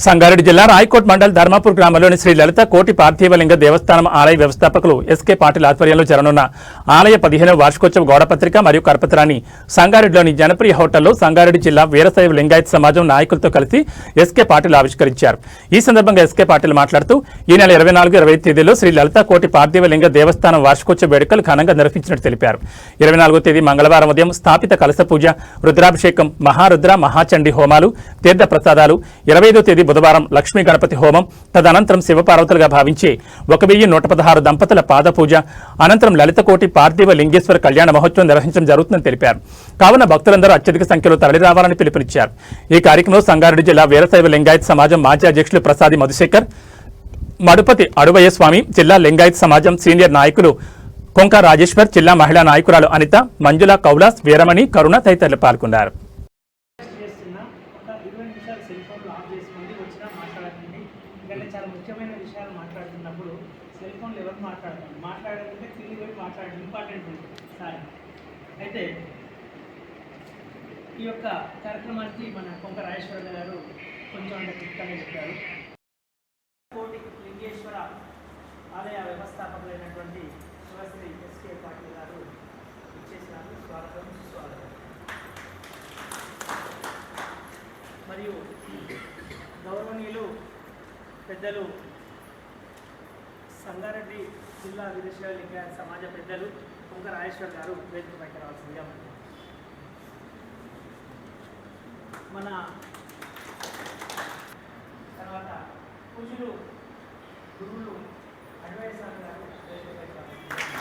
సంగారెడ్డి జిల్లా రాయకోట్ మండల్ ధర్మాపూర్ గ్రామంలోని శ్రీ లలిత కోటి పార్థివలింగ దేవస్థానం ఆలయ వ్యవస్థాపకులు ఎస్కే పాటిల్ ఆధ్వర్యంలో జరగనున్న ఆలయ 15వ వార్షికోత్సవ గోడపత్రిక మరియు కరపత్రాన్ని సంగారెడ్డిలోని జనప్రియ హోటల్లో సంగారెడ్డి జిల్లా వీరశైవ లింగాయత్ సమాజం నాయకులతో కలిసి ఎస్కే పాటిల్ ఆవిష్కరించారు. ఈ సందర్భంగా ఎస్కే పాటిల్ మాట్లాడుతూ ఈ నెల 24-25 తేదీలో శ్రీ లలిత కోటి పార్థివలింగ దేవస్థానం వార్షికోత్సవ వేడుకలు ఘనంగా నిర్వహించినట్టు తెలిపారు. 24వ తేదీ మంగళవారం ఉదయం స్థాపిత కలశ పూజ, రుద్రాభిషేకం, మహారుద్ర మహాచండీ హోమాలు, తీర్థ ప్రసాదాలు, 25వ తేదీ బుధవారం లక్ష్మీ గణపతి హోమం, తదనంతరం శివపార్వతులుగా భావించి 1116 దంపతుల పాద పూజ, అనంతరం లలితకోటి పార్థివ లింగేశ్వర కళ్యాణ మహోత్సవం నిర్వహించడం జరుగుతుందని తెలిపారు. కావున భక్తులందరూ అత్యధిక సంఖ్యలో తరలిరావాలని పిలుపునిచ్చారు. ఈ కార్యక్రమంలో సంగారెడ్డి జిల్లా వీరశైవ లింగాయత్ సమాజం మాజీ అధ్యక్షులు ప్రసాది మధుశేఖర్, మడుపతి అడువయ్య స్వామి, జిల్లా లింగాయత్ సమాజం సీనియర్ నాయకులు కొంక రాజేశ్వర్, జిల్లా మహిళా నాయకురాలు అనిత, మంజుల, కౌలాస్, వీరమణి, కరుణ తదితరులు పాల్గొన్నారు. చాలా ముఖ్యమైన విషయాలు మాట్లాడుతున్నప్పుడు సెల్ ఫోన్లు ఎవరు మాట్లాడాలంటే తిరిగి పోయి మాట్లాడడం ఇంపార్టెంట్ ఉంటుంది సార్. అయితే ఈ యొక్క కార్యక్రమానికి మన కొంక రాజేశ్వర గారు కొంచెం అంటే క్లుప్తంగా చెప్పారు. కోటి లింగేశ్వర ఆలయ వ్యవస్థాపకులైనటువంటి శివశ్రీ ఎస్కే పాటిల్ గారు ఇచ్చేసినారు. స్వాగతం, సుస్వాగతం. మరియు గౌరవనీయులు పెద్దలు సంగారెడ్డి జిల్లా వీరశైవ లింగాయత్ సమాజ పెద్దలు కొంక రాజేశ్వర్ గారు వేదికపైకి రావాల్సిందిగా మన తర్వాత పూజలు గురువులు అడ్వైజర్ గారు వేదికపైకి రావాల్సిందిగా.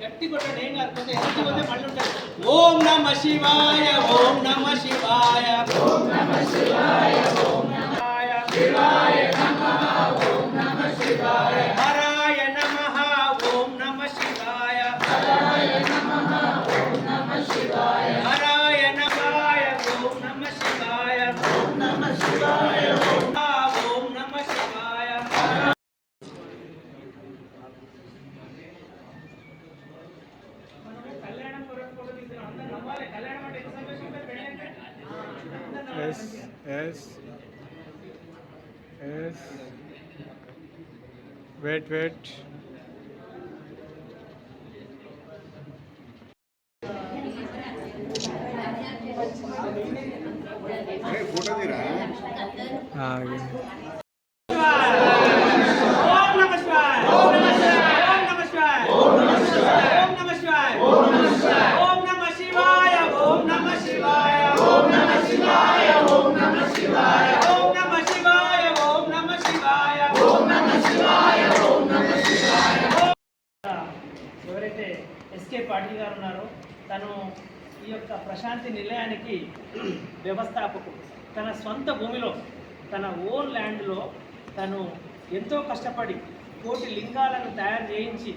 గట్టి కొట్టండి, ఏం కాదు, కొంచెం ఎత్తి పోతే మళ్ళీ ఉంటుంది. ఓం నమ శివాయ, ఓం నమ శివాయ, ఓం నమ శివాయ, ఓం నమ శివాయ, ఓం నమ శివాయ, హరాయ నమః, ఓం నమ శివాయ, హరాయ నమః, ఓం నమ శివాయ, హరాయ నమః, ఓం నమ శివాయ, ఓం నమ శివాయ, ఓం నమ శివాయ. Yes. Wait. ఎవరైతే ఎస్కే పాటిల్ గారు ఉన్నారో తను ఈ యొక్క ప్రశాంతి నిలయానికి వ్యవస్థాపకుడు. తన సొంత భూమిలో, తన ఓన్ ల్యాండ్లో తను ఎంతో కష్టపడి కోటి లింగాలను తయారు చేయించి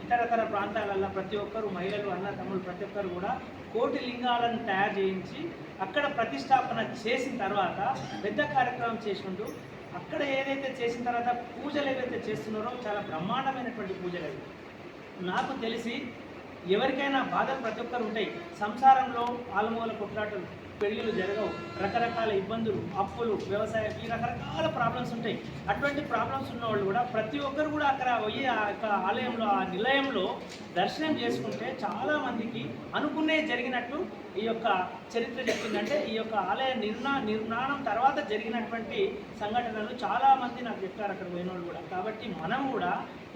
ఇతరతర ప్రాంతాలలో ప్రతి ఒక్కరు, మహిళలు, అన్న తమ్ముళ్ళు ప్రతి ఒక్కరు కూడా కోటి లింగాలను తయారు చేయించి అక్కడ ప్రతిష్టాపన చేసిన తర్వాత పెద్ద కార్యక్రమం చేసిండు. అక్కడ ఏదైతే చేసిన తర్వాత పూజలు ఏవైతే చేస్తున్నారో చాలా బ్రహ్మాండమైనటువంటి పూజలు అవి. నాకు తెలిసి ఎవరికైనా బాధలు ప్రతి ఒక్కరు ఉంటాయి. సంసారంలో ఆలమూల కొట్లాటలు, పెళ్ళిళ్ళు జరగవు, రకరకాల ఇబ్బందులు, అప్పులు, వ్యవసాయం, ఈ రకరకాల ప్రాబ్లమ్స్ ఉంటాయి. అటువంటి ప్రాబ్లమ్స్ ఉన్న వాళ్ళు కూడా ప్రతి ఒక్కరు కూడా అక్కడ పోయి ఆ యొక్క ఆలయంలో, ఆ నిలయంలో దర్శనం చేసుకుంటే చాలామందికి అనుకునే జరిగినట్టు ఈ యొక్క చరిత్ర చెప్పిందంటే ఈ యొక్క ఆలయ నిర్మాణం తర్వాత జరిగినటువంటి సంఘటనలు చాలామంది నాకు చెప్పారు అక్కడ పోయిన వాళ్ళు కూడా. కాబట్టి మనం కూడా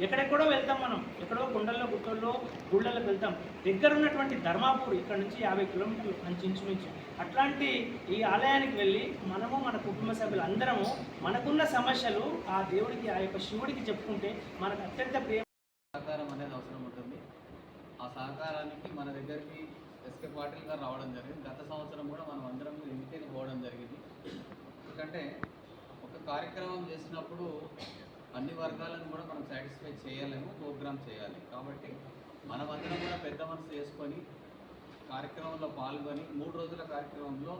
ఎక్కడెక్కడో వెళ్తాం, మనం ఎక్కడో కొండల్లో, గుట్టల్లో, గుళ్ళలకు వెళ్తాం. దగ్గర ఉన్నటువంటి ధర్మాపూర్ ఇక్కడ నుంచి 50 కిలోమీటర్లు ఇంచుమించు. అట్లాంటి ఈ ఆలయానికి వెళ్ళి మనము, మన కుటుంబ సభ్యులు అందరము మనకున్న సమస్యలు ఆ దేవుడికి, ఆ యొక్క శివుడికి చెప్పుకుంటే మనకు అత్యంత ప్రేమ సహకారం అనేది అవసరం ఉంటుంది. ఆ సహకారానికి మన దగ్గరికి ఎస్కే పాటిల్ గారు రావడం జరిగింది. గత సంవత్సరం కూడా మనం అందరం ఇంటికి పోవడం జరిగింది. ఎందుకంటే ఒక కార్యక్రమం చేసినప్పుడు అన్ని వర్గాలను కూడా మనం సాటిస్ఫై చేయాలేమో, ప్రోగ్రామ్ చేయాలి. కాబట్టి మనమందరం కూడా పెద్ద మనసు చేసుకొని కార్యక్రమంలో పాల్గొని 3 రోజుల కార్యక్రమంలో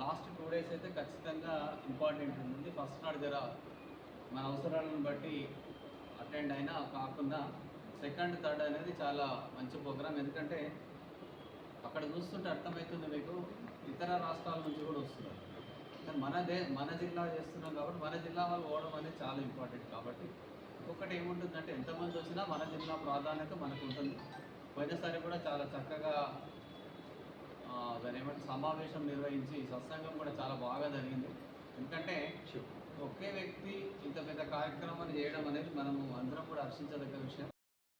లాస్ట్ 2 days అయితే ఖచ్చితంగా ఇంపార్టెంట్ ఉంటుంది. ఫస్ట్ నాడు జర మన అవసరాలను బట్టి అటెండ్ అయినా కాకుండా సెకండ్ థర్డ్ అనేది చాలా మంచి ప్రోగ్రామ్. ఎందుకంటే అక్కడ చూస్తుంటే అర్థమవుతుంది మీకు, ఇతర రాష్ట్రాల నుంచి కూడా వస్తున్నారు. కానీ మన జిల్లా చేస్తున్నాం కాబట్టి మన జిల్లా వాళ్ళు పోవడం అనేది చాలా ఇంపార్టెంట్. కాబట్టి ఇంకొకటి ఏముంటుందంటే ఎంతమంది వచ్చినా మన జిల్లా ప్రాధాన్యత మనకు ఉంటుంది. పోయినసారి కూడా చాలా చక్కగా దాని ఏమంటే సమావేశం నిర్వహించి సత్సంగం కూడా చాలా బాగా జరిగింది. ఎందుకంటే ఒకే వ్యక్తి ఇంత పెద్ద కార్యక్రమాన్ని చేయడం అనేది మనము అందరం కూడా హర్షించదగ్గ విషయం.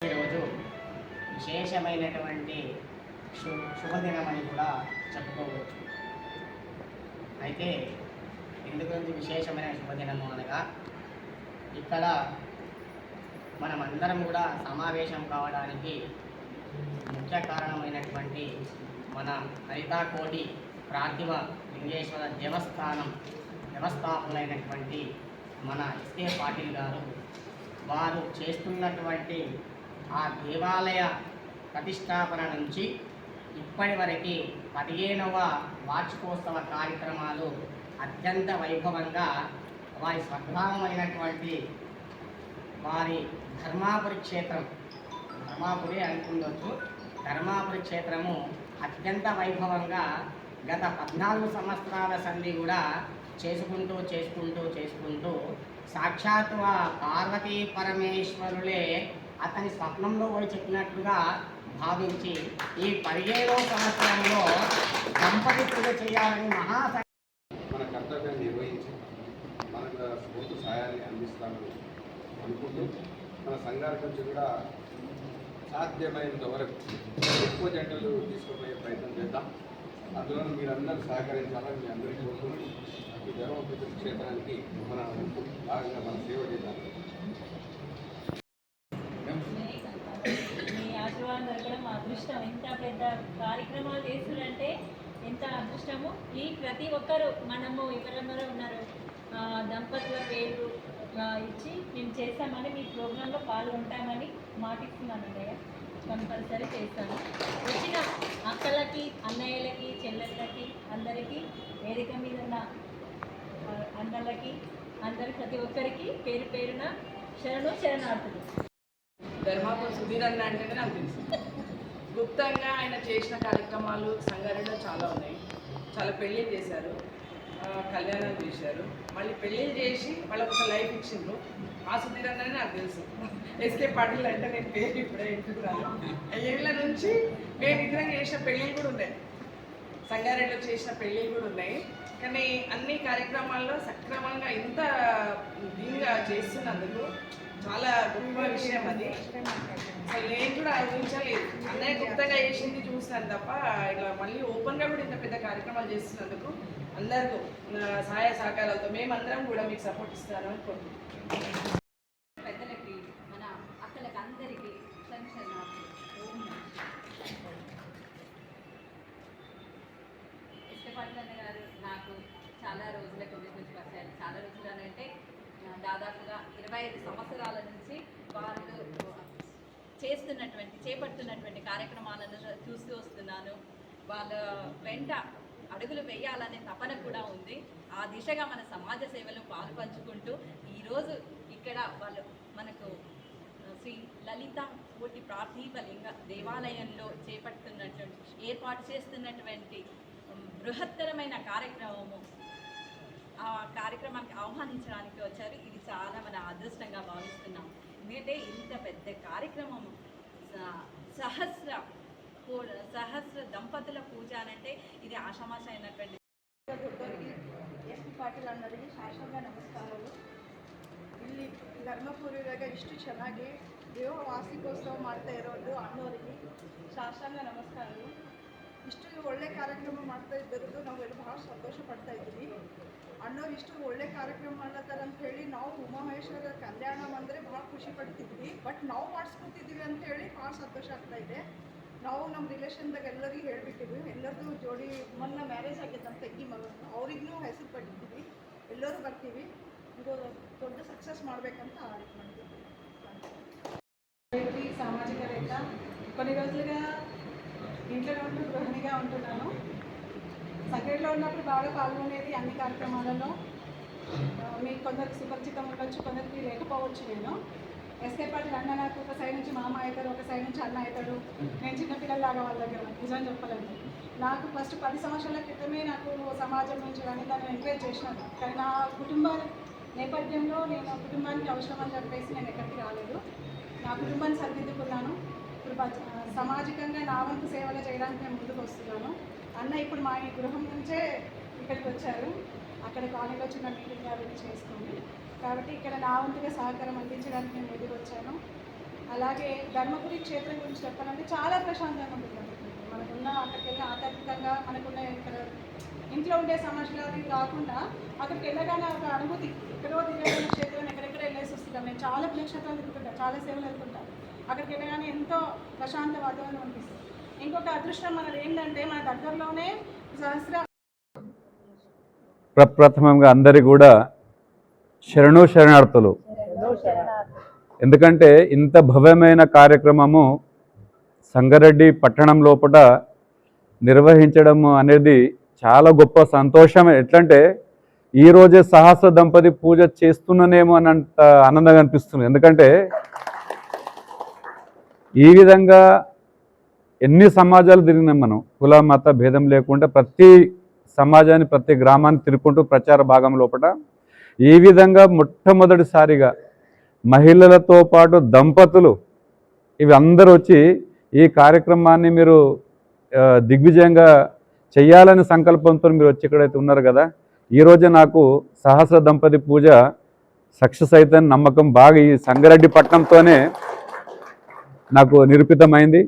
ఈరోజు విశేషమైనటువంటి శుభదినమని కూడా చెప్పుకోవచ్చు. అయితే ఎందుకు విశేషమైన శుభదినము అనగా ఇక్కడ మనమందరం కూడా సమావేశం కావడానికి ముఖ్య కారణమైనటువంటి మన హరితాకోటి పార్థివ లింగేశ్వర దేవస్థానం వ్యవస్థాపకులైనటువంటి మన ఎస్కే పాటిల్ గారు, వారు చేస్తున్నటువంటి ఆ దేవాలయ ప్రతిష్టాపన నుంచి ఇప్పటి వరకు 15వ వార్షికోత్సవ కార్యక్రమాలు అత్యంత వైభవంగా వారి స్వగ్రామమైనటువంటి వారి ధర్మాపురి క్షేత్రం, ధర్మాపురి అనుకుండొచ్చు, ధర్మాపురి క్షేత్రము అత్యంత వైభవంగా గత 14 సంవత్సరాల సంధి కూడా చేసుకుంటూ సాక్షాత్ పార్వతీ పరమేశ్వరులే అతని స్వప్నంలో పోయి చెప్పినట్లుగా భావించి ఈ 15వ సంవత్సరంలో దంపతి పూజ చేయాలని మన కర్తవ్యాన్ని నిర్వహించి మనకు స్ఫూర్తి సాయాన్ని అందిస్తామని అనుకుంటూ మన సంఘాల నుంచి కూడా సాధ్యమైనంత వరకు ఎక్కువ జంటలు తీసుకుపోయే ప్రయత్నం చేద్దాం. అందులో మీరందరూ సహకరించాలని మీ అందరికీ కోరుకుంటూ ఈ ధర్మపురి క్షేత్రానికి మన భాగంగా మన సేవ చేద్దాం. మీ ఆశీర్వాదం దొరకడం మా అదృష్టం. ఎంత పెద్ద కార్యక్రమాలు చేస్తుందంటే ఎంత అదృష్టము. ఈ ప్రతి ఒక్కరు మనము ఎవరెవరు ఉన్నారు దంపతుల పేరు ఇచ్చి మేము చేస్తామని మీ ప్రోగ్రాంలో పాల్గొంటామని మాటిస్తున్నాను అన్నయ్య. కంపల్సరీ చేస్తాను. వచ్చిన అక్కలకి, అన్నయ్యలకి, చెల్లెళ్ళకి, అందరికీ వేదిక మీద ఉన్న అన్నలకి, ప్రతి ఒక్కరికి పేరు పేరున శరణార్థులు. ధర్మాపురి సుధీర్ అన్న అంటేనే నాకు తెలుసు. గుప్తంగా ఆయన చేసిన కార్యక్రమాలు సంగారెడ్డిలో చాలా ఉన్నాయి. చాలా పెళ్ళిళ్ళు చేశారు, కళ్యాణాలు చేశారు, మళ్ళీ పెళ్ళిళ్ళు చేసి వాళ్ళకి ఒక లైఫ్ ఇచ్చిండ్రు. ఆ సుధీర్ అన్ననే నాకు తెలుసు. ఎస్కే పాటిల్ అంటే నేను పేరు ఇప్పుడే ఇంటున్నాను. ఏళ్ళ నుంచి మేము ఇద్దరం చేసిన పెళ్ళిళ్ళు కూడా ఉన్నాయి, సంగారెడ్డిలో చేసిన పెళ్ళిళ్ళు కూడా ఉన్నాయి. కానీ అన్ని కార్యక్రమాల్లో సక్రమంగా ఇంత దీనిగా చేస్తున్నందుకు చాలా గొప్ప విషయం అది. అసలు నేను కూడా ఊహించలేదు. అన్నయ్య గుప్తంగా చేసింది చూస్తాను తప్ప ఇట్లా మళ్ళీ ఓపెన్గా కూడా ఇంత పెద్ద కార్యక్రమాలు చేస్తున్నందుకు అందరితో సహాయ సహకారాలతో మేమందరం కూడా మీకు సపోర్ట్ ఇస్తాను అని కోరుకుంటున్నాను. పెద్దలకి, మన అక్కలకి, అందరికీ ఎస్కే పాటిల్ అన్న గారు నాకు చాలా రోజుల గురించి పరిచయాలు. చాలా రోజులు అంటే దాదాపుగా 25 సంవత్సరాల నుంచి వాళ్ళు చేపడుతున్నటువంటి కార్యక్రమాలను చూస్తూ వస్తున్నాను. వాళ్ళ వెంట అడుగులు వేయాలనే తపన కూడా ఉంది. ఆ దిశగా మన సమాజ సేవలో పాల్పంచుకుంటూ ఈరోజు ఇక్కడ వాళ్ళు మనకు శ్రీ లలిత కోటి పార్థివ లింగ దేవాలయంలో ఏర్పాటు చేస్తున్నటువంటి బృహత్తరమైన కార్యక్రమము, ఆ కార్యక్రమానికి ఆహ్వానించడానికి వచ్చారు. ఇది చాలా మన అదృష్టంగా భావిస్తున్నాం. ఎందుకంటే ఇంత పెద్ద కార్యక్రమము, సహస్ర దంపతుల పూజ అంటే ఇది ఆషామాష అయినటువంటి. ಎಸ್ ಪಿ ಪಾಟೀಲ್ ಅನ್ನೋರಿಗೆ ಶಾಸನ ನಮಸ್ಕಾರಗಳು. ಇಲ್ಲಿ ಧರ್ಮಪುರಿಯಾಗ ಇಷ್ಟು ಚೆನ್ನಾಗಿ ದೇವ ವಾರ್ಷಿಕೋತ್ಸವ ಮಾಡ್ತಾ ಇರೋದು ಅಣ್ಣವರಿಗೆ ಶಾಸನ ನಮಸ್ಕಾರಗಳು. ಇಷ್ಟು ಒಳ್ಳೆ ಕಾರ್ಯಕ್ರಮ ಮಾಡ್ತಾ ಇದ್ದದ್ದು ನಾವೆಲ್ಲ ಭಾಳ ಸಂತೋಷ ಪಡ್ತಾ ಇದ್ದೀವಿ. ಅಣ್ಣವ್ರು ಇಷ್ಟು ಒಳ್ಳೆ ಕಾರ್ಯಕ್ರಮ ಮಾಡ್ಲತ್ತಾರ ಅಂತ ಹೇಳಿ ನಾವು ಉಮಾಮಹೇಶ್ವರ ಕಲ್ಯಾಣ ಅಂದರೆ ಭಾಳ ಖುಷಿ ಪಡ್ತಿದ್ವಿ. ಬಟ್ ನಾವು ಮಾಡಿಸ್ಕೊತಿದ್ದೀವಿ ಅಂತ ಹೇಳಿ ಭಾಳ ಸಂತೋಷ ಆಗ್ತಾ ಇದೆ. ನಾವು ನಮ್ಮ ರಿಲೇಷನ್ದಾಗ ಎಲ್ಲರಿಗೂ ಹೇಳ್ಬಿಟ್ಟಿವಿ. ಎಲ್ಲರದು ಜೋಡಿ ಮೊನ್ನೆ ಮ್ಯಾರೇಜ್ ಆಗಿದೆ ನಮ್ಮ ತಂಗಿ ಮಗನ, ಅವ್ರಿಗೂ ಹೆಸರು ಪಟ್ಟಿದ್ದೀವಿ. ಎಲ್ಲರೂ ಬರ್ತೀವಿ. ಇದು ದೊಡ್ಡ ಸಕ್ಸಸ್ ಮಾಡಬೇಕಂತ ಆಲೋಚನೆ ಮಾಡಿದ್ದೀವಿ. సామాజికవేత్త. కొన్ని రోజులుగా ఇంట్లో ఉంటూ గృహిణిగా ఉంటున్నాను. సంగడిలో ఉన్నప్పుడు బాగా పాల్గొనేది అన్ని కార్యక్రమాలలో. మీకు కొందరికి సుపరిచితం ఉండొచ్చు, కొందరికి లేకపోవచ్చు. నేను ఎస్కే పాటిల్ అన్న నాకు ఒక సైడ్ నుంచి మామ అవుతాడు, ఒక సైడ్ నుంచి అన్న అవుతాడు. నేను చిన్నపిల్లలాగా వాళ్ళ దగ్గర నిజం చెప్పాలంటే నాకు ఫస్ట్ 10 సంవత్సరాల క్రితమే నాకు సమాజం నుంచి కానీ దాన్ని ఎంకరేజ్ చేసినాను. కానీ నా కుటుంబ నేపథ్యంలో నేను కుటుంబానికి అవసరం అని చెప్పేసి నేను ఎక్కడికి రాలేదు. నా కుటుంబాన్ని సరిదిద్దుకున్నాను. ఇప్పుడు సామాజికంగా నా వంతు సేవలు చేయడానికి నేను ముందుకు వస్తున్నాను. అన్న ఇప్పుడు మా ఈ గృహం నుంచే ఇక్కడికి వచ్చారు. అక్కడ కాలనీలో చిన్న మీటింగ్ అవి చేసుకుంది కాబట్టి ఇక్కడ నా వంతుగా సహకారం అందించడానికి నేను ముందుకు వచ్చాను. అలాగే ధర్మపురి క్షేత్రం గురించి చెప్పాలంటే చాలా ప్రశాంతంగా ఉంటుంది. మనకున్న అక్కడికి వెళ్ళిన ఆధ్యాత్మికంగా మనకున్న ఇక్కడ ఇంట్లో ఉండే సమస్యలు అవి కాకుండా అక్కడికి వెళ్ళగానే ఒక అనుభూతి. ఎక్కడో తిరగని క్షేత్రం ఎక్కడెక్కడ వెళ్ళేసి వస్తుంటాను. నేను చాలా పుణ్యక్షేత్రాలు తిరుగుతుంటాను, చాలా సేవలు వెళ్తుంటాను. అక్కడికి వెళ్ళగానే ఎంతో ప్రశాంత వాతావరణం అనిపిస్తుంది. ఇంకొక అదృష్టం మనది ఏంటంటే మన దగ్గరలోనే ప్రప్రథమంగా అందరికీ కూడా శరణార్థులు. ఎందుకంటే ఇంత భవ్యమైన కార్యక్రమము సంగారెడ్డి పట్టణం లోపల నిర్వహించడం అనేది చాలా గొప్ప సంతోషం. ఎట్లంటే ఈరోజే సహస్ర దంపతి పూజ చేస్తున్నానేమో అని అంత ఆనందంగా అనిపిస్తుంది. ఎందుకంటే ఈ విధంగా ఎన్ని సమాజాలు తిరిగినాం మనం, కుల మత భేదం లేకుండా ప్రతి సమాజాన్ని ప్రతి గ్రామాన్ని తిరుగుకుంటూ ప్రచార భాగం లోపల ఈ విధంగా మొట్టమొదటిసారిగా మహిళలతో పాటు దంపతులు ఇవి అందరూ వచ్చి ఈ కార్యక్రమాన్ని మీరు దిగ్విజయంగా చేయాలని సంకల్పంతో మీరు వచ్చి ఇక్కడైతే ఉన్నారు కదా. ఈరోజే నాకు సహస్ర దంపతి పూజ సక్సెస్ అవుతుందని నమ్మకం బాగా ఈ సంగారెడ్డి పట్టణంతోనే నాకు నిరూపితమైంది.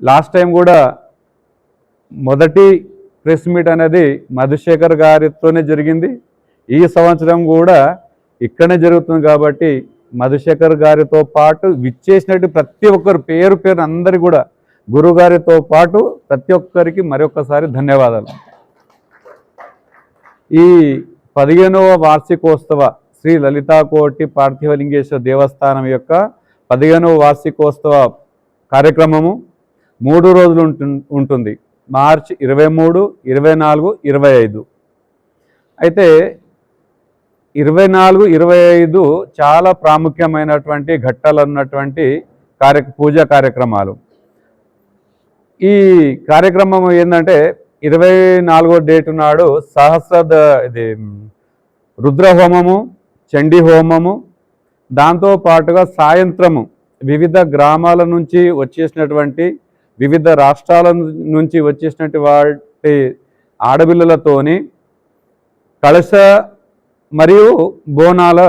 లాస్ట్ టైం కూడా మొదటి ప్రెస్ మీట్ అనేది మధుశేఖర్ గారితోనే జరిగింది. ఈ సంవత్సరం కూడా ఇక్కడనే జరుగుతుంది కాబట్టి మధుశేఖర్ గారితో పాటు విచ్చేసినట్టు ప్రతి ఒక్కరు పేరు పేరు అందరి కూడా గురుగారితో పాటు ప్రతి ఒక్కరికి మరొకసారి ధన్యవాదాలు. ఈ 15వ వార్షికోత్సవ శ్రీ లలితాకోటి పార్థివలింగేశ్వర దేవస్థానం యొక్క 15వ వార్షికోత్సవ కార్యక్రమము 3 రోజులు ఉంటుంది. మార్చి 23, 24, 25. అయితే 24, 25 చాలా ప్రాముఖ్యమైనటువంటి ఘట్టాలు ఉన్నటువంటి పూజా కార్యక్రమాలు. ఈ కార్యక్రమం ఏంటంటే 24వ డేటు నాడు రుద్ర హోమము, చండీ హోమము, దాంతోపాటుగా సాయంత్రము వివిధ గ్రామాల నుంచి వచ్చేసినటువంటి వివిధ రాష్ట్రాల నుంచి వచ్చేసినటువంటి వాటి ఆడపిల్లలతోని కలశ మరియు బోనాల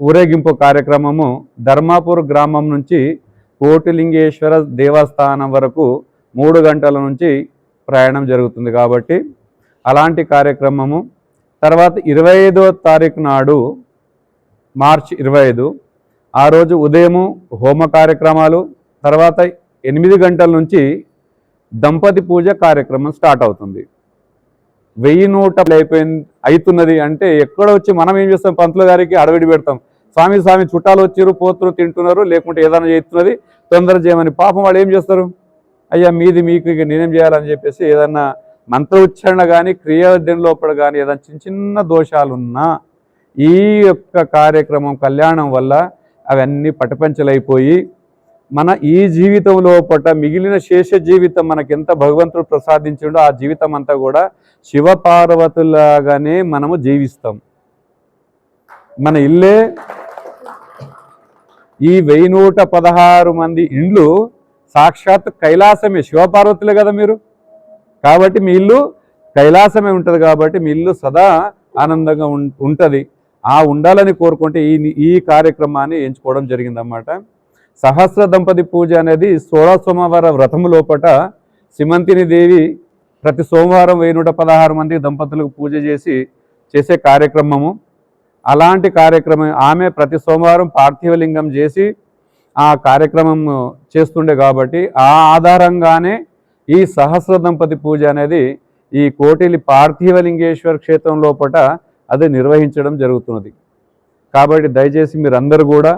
ఊరేగింపు కార్యక్రమము ధర్మాపూర్ గ్రామం నుంచి కోటిలింగేశ్వర దేవస్థానం వరకు 3 గంటల నుంచి ప్రయాణం జరుగుతుంది. కాబట్టి అలాంటి కార్యక్రమము తర్వాత 25వ తారీఖు నాడు మార్చి 25 ఆ రోజు ఉదయము హోమ కార్యక్రమాలు, తర్వాత 8 గంటల నుంచి దంపతి పూజ కార్యక్రమం స్టార్ట్ అవుతుంది. 1000 అవుతున్నది అంటే ఎక్కడ వచ్చి మనం ఏం చేస్తాం, పంతులు గారికి అడవిడి పెడతాం, స్వామి చుట్టాలు వచ్చారు పోతురు తింటున్నారు లేకుంటే ఏదైనా చేస్తున్నది తొందర చేయమని. పాపం వాళ్ళు ఏం చేస్తారు, అయ్యా మీది మీకు ఇక నేనేం చేయాలని చెప్పేసి ఏదన్నా మంత్ర ఉచ్చారణ కానీ క్రియాదిన లోపల కానీ ఏదైనా చిన్న దోషాలున్నా ఈ యొక్క కార్యక్రమం కళ్యాణం వల్ల అవన్నీ పటపంచలైపోయి మన ఈ జీవితం లోపల మిగిలిన శేష జీవితం మనకెంత భగవంతుడు ప్రసాదించిండో ఆ జీవితం అంతా కూడా శివపార్వతులాగానే మనము జీవిస్తాం. మన ఇల్లే ఈ 1116 మంది ఇండ్లు సాక్షాత్ కైలాసమే, శివపార్వతులే కదా మీరు. కాబట్టి మీ ఇల్లు కైలాసమే ఉంటుంది కాబట్టి మీ ఇల్లు సదా ఆనందంగా ఉంటుంది. ఆ ఉండాలని కోరుకుంటే ఈ కార్యక్రమాన్ని ఎంచుకోవడం జరిగిందన్నమాట. సహస్ర దంపతి పూజ అనేది 16 సోమవార వ్రతము లోపట సిమంతిని దేవి ప్రతి సోమవారం 1116 మంది దంపతులకు పూజ చేసే కార్యక్రమము. అలాంటి కార్యక్రమం ఆమె ప్రతి సోమవారం పార్థివలింగం చేసి ఆ కార్యక్రమం చేస్తుండే కాబట్టి ఆ ఆధారంగానే ఈ సహస్ర దంపతి పూజ అనేది ఈ కోటిలి పార్థివలింగేశ్వర క్షేత్రం లోపట అది నిర్వహించడం జరుగుతున్నది. కాబట్టి దయచేసి మీరందరూ కూడా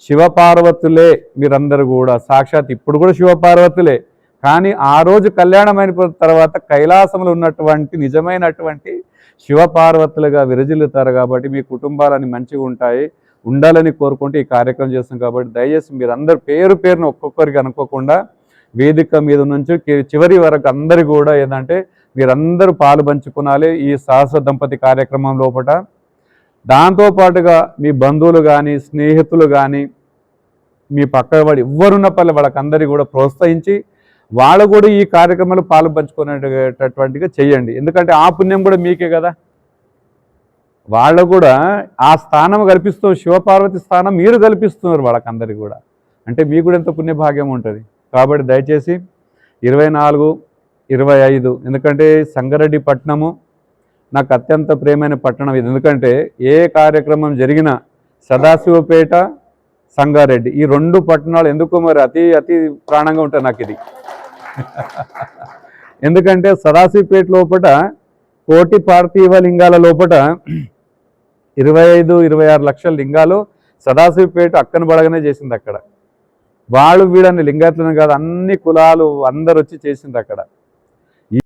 శివపార్వతులే, మీరందరూ కూడా సాక్షాత్ ఇప్పుడు కూడా శివపార్వతులే. కానీ ఆ రోజు కళ్యాణం అయిన తర్వాత కైలాసంలో ఉన్నటువంటి నిజమైనటువంటి శివపార్వతులుగా విరజిల్లుతారు కాబట్టి మీ కుటుంబాలని మంచిగా ఉంటాయి. ఉండాలని కోరుకుంటూ ఈ కార్యక్రమం చేస్తున్నాం. కాబట్టి దయచేసి మీరందరూ పేరు పేరును ఒక్కొక్కరికి అనుకోకుండా వేదిక మీద నుంచి చివరి వరకు అందరు కూడా ఏంటంటే మీరందరూ పాలు పంచుకునాలి ఈ సాహస దంపతి కార్యక్రమం లోపల. దాంతోపాటుగా మీ బంధువులు కానీ స్నేహితులు కానీ మీ పక్క వాడు ఎవరున్న పల్లె వాళ్ళకందరికీ కూడా ప్రోత్సహించి వాళ్ళు కూడా ఈ కార్యక్రమంలో పాలు పంచుకునేటటువంటిగా చేయండి. ఎందుకంటే ఆ పుణ్యం కూడా మీకే కదా. వాళ్ళు కూడా ఆ స్థానం కల్పిస్తూ శివపార్వతి స్థానం మీరు కల్పిస్తున్నారు వాళ్ళకందరికీ కూడా. అంటే మీకు కూడా ఎంత పుణ్యభాగ్యం ఉంటుంది. కాబట్టి దయచేసి 24, 25 ఎందుకంటే సంగారెడ్డి పట్టణము నాకు అత్యంత ప్రియమైన పట్టణం ఇది. ఎందుకంటే ఏ కార్యక్రమం జరిగినా సదాశివపేట సంగారెడ్డి ఈ 2 పట్టణాలు ఎందుకో మరి అతి ప్రాణంగా ఉంటుంది నాకు ఇది. ఎందుకంటే సదాశివపేట లోపల కోటి పార్థివ లింగాల లోపల 25-26 లక్షల లింగాలు సదాశివపేట అక్కన బడగనే చేసింది. అక్కడ వాళ్ళు వీడని లింగాయతులను కాదు అన్ని కులాలు అందరు వచ్చి చేసింది అక్కడ.